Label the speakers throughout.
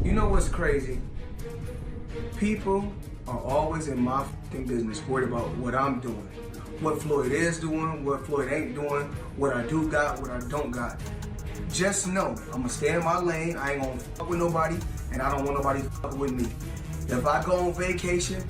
Speaker 1: You know what's crazy? People are always in my fucking business, worried about what I'm doing, what Floyd is doing, what Floyd ain't doing, what I do got, what I don't got. Just know, I'm gonna stay in my lane, I ain't gonna fuck with nobody, and I don't want nobody fucking with me. If I go on vacation,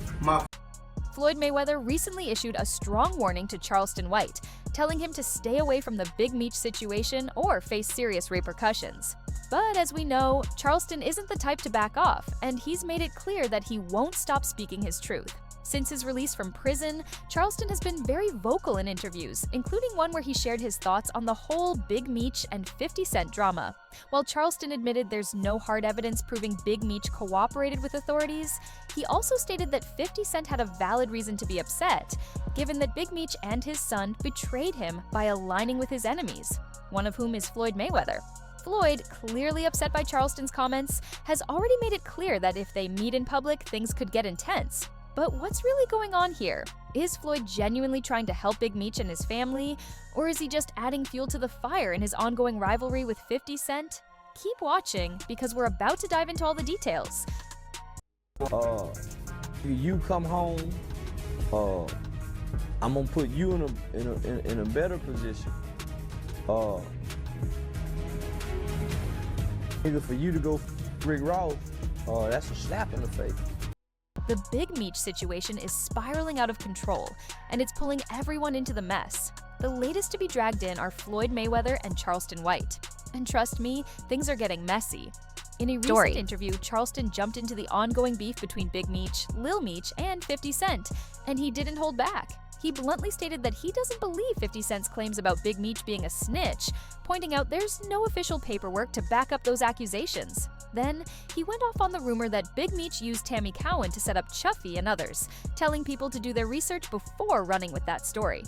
Speaker 2: Floyd Mayweather recently issued a strong warning to Charleston White, telling him to stay away from the Big Meech situation or face serious repercussions. But as we know, Charleston isn't the type to back off, and he's made it clear that he won't stop speaking his truth. Since his release from prison, Charleston has been very vocal in interviews, including one where he shared his thoughts on the whole Big Meech and 50 Cent drama. While Charleston admitted there's no hard evidence proving Big Meech cooperated with authorities, he also stated that 50 Cent had a valid reason to be upset, given that Big Meech and his son betrayed him by aligning with his enemies, one of whom is Floyd Mayweather. Floyd, clearly upset by Charleston's comments, has already made it clear that if they meet in public, things could get intense. But what's really going on here? Is Floyd genuinely trying to help Big Meech and his family, or is he just adding fuel to the fire in his ongoing rivalry with 50 Cent? Keep watching, because we're about to dive into all the details.
Speaker 3: You come home, I'm gonna put you in a better position. Either for you to go Rick Ross, that's a slap in the face.
Speaker 2: The Big Meech situation is spiraling out of control, and it's pulling everyone into the mess. The latest to be dragged in are Floyd Mayweather and Charleston White. And trust me, things are getting messy. In a recent interview, Charleston jumped into the ongoing beef between Big Meech, Lil Meech, and 50 Cent, and he didn't hold back. He bluntly stated that he doesn't believe 50 Cent's claims about Big Meech being a snitch, pointing out there's no official paperwork to back up those accusations. Then, he went off on the rumor that Big Meech used Tammy Cowan to set up Chuffy and others, telling people to do their research before running with that story.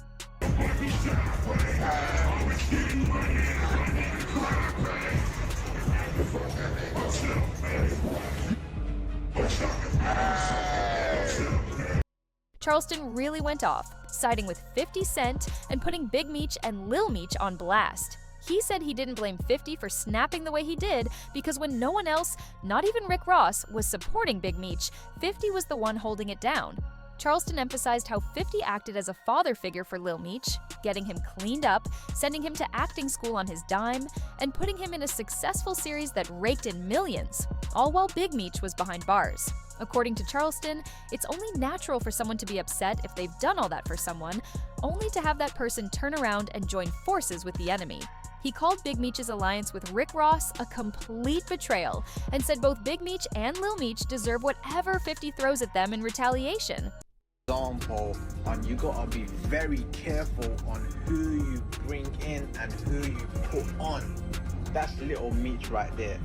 Speaker 2: Charleston really went off, siding with 50 Cent and putting Big Meech and Lil Meech on blast. He said he didn't blame 50 for snapping the way he did because when no one else, not even Rick Ross, was supporting Big Meech, 50 was the one holding it down. Charleston emphasized how 50 acted as a father figure for Lil Meech, getting him cleaned up, sending him to acting school on his dime, and putting him in a successful series that raked in millions, all while Big Meech was behind bars. According to Charleston, it's only natural for someone to be upset if they've done all that for someone, only to have that person turn around and join forces with the enemy. He called Big Meech's alliance with Rick Ross a complete betrayal and said both Big Meech and Lil Meech deserve whatever 50 throws at them in retaliation.
Speaker 4: Example, and you gotta be very careful on who you bring in and who you put on. That's Little Meech right there.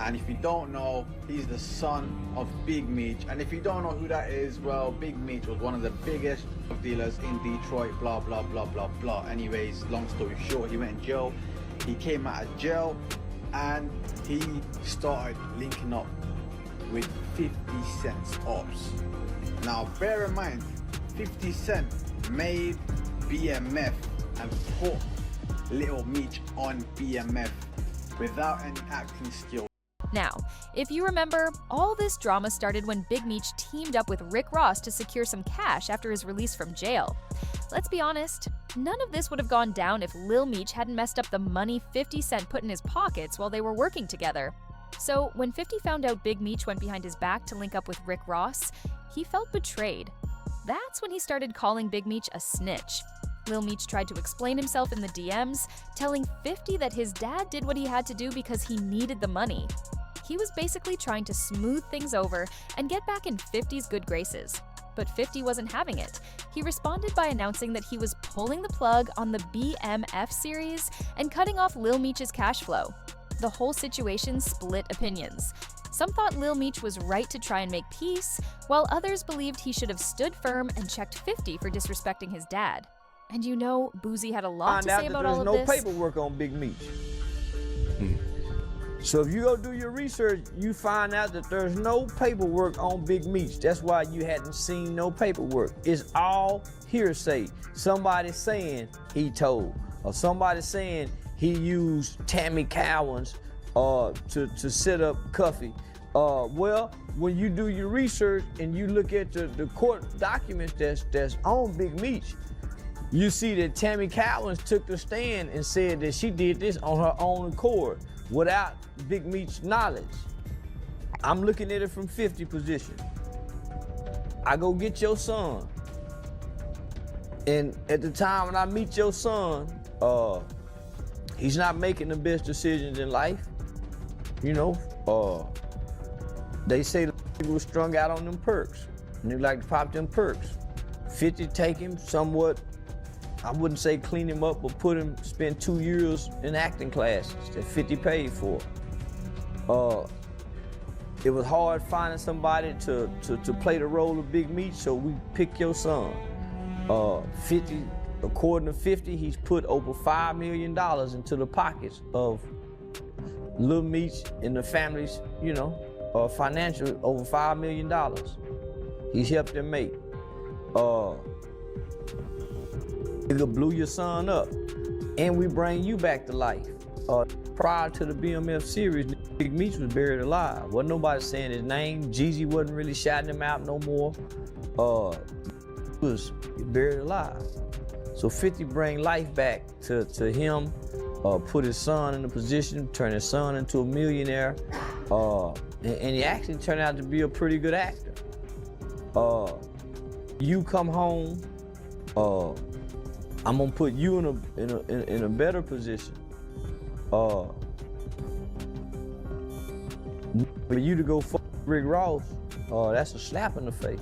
Speaker 4: And if you don't know, he's the son of Big Meech. And if you don't know who that is, well, Big Meech was one of the biggest drug dealers in Detroit, blah, blah, blah, blah, blah. Anyways, long story short, he went in jail. He came out of jail and he started linking up with 50 Cent's ops. Now, bear in mind, 50 Cent made BMF and put Little Meech on BMF without any acting skill.
Speaker 2: Now, if you remember, all this drama started when Big Meech teamed up with Rick Ross to secure some cash after his release from jail. Let's be honest, none of this would have gone down if Lil Meech hadn't messed up the money 50 Cent put in his pockets while they were working together. So when 50 found out Big Meech went behind his back to link up with Rick Ross, he felt betrayed. That's when he started calling Big Meech a snitch. Lil Meech tried to explain himself in the DMs, telling 50 that his dad did what he had to do because he needed the money. He was basically trying to smooth things over and get back in 50's good graces. But 50 wasn't having it. He responded by announcing that he was pulling the plug on the BMF series and cutting off Lil Meech's cash flow. The whole situation split opinions. Some thought Lil Meech was right to try and make peace, while others believed he should have stood firm and checked 50 for disrespecting his dad. And you know, Boozy had a lot to say about all of this.
Speaker 3: There's no paperwork on Big Meech. So if you go do your research, you find out that there's no paperwork on Big Meech. That's why you hadn't seen no paperwork. It's all hearsay. Somebody saying he told, or somebody saying he used Tammy Cowan's to set up Cuffy, Well, when you do your research and you look at the court documents that's on Big Meech, you see that Tammy Cowens took the stand and said that she did this on her own accord without Big Meech's knowledge. I'm looking at it from 50 position. I go get your son. And at the time when I meet your son, he's not making the best decisions in life. You know, they say the nigga was strung out on them perks. And they like to pop them perks. 50 take him somewhat, I wouldn't say clean him up, but spend 2 years in acting classes that 50 paid for. It was hard finding somebody to play the role of Big Meech, so we pick your son. 50, according to 50, he's put over $5 million into the pockets of Lil Meech and the family's, you know, financial, over $5 million. He's helped them make. Nigga blew your son up, and we bring you back to life. Prior to the BMF series, Big Meech was buried alive. Wasn't nobody saying his name. Jeezy wasn't really shouting him out no more. He was buried alive. So 50 bring life back to him, put his son in a position, turn his son into a millionaire, and he actually turned out to be a pretty good actor. You come home, I'm gonna put you in a better position. For you to go fuck Rick Ross, that's a slap in the face.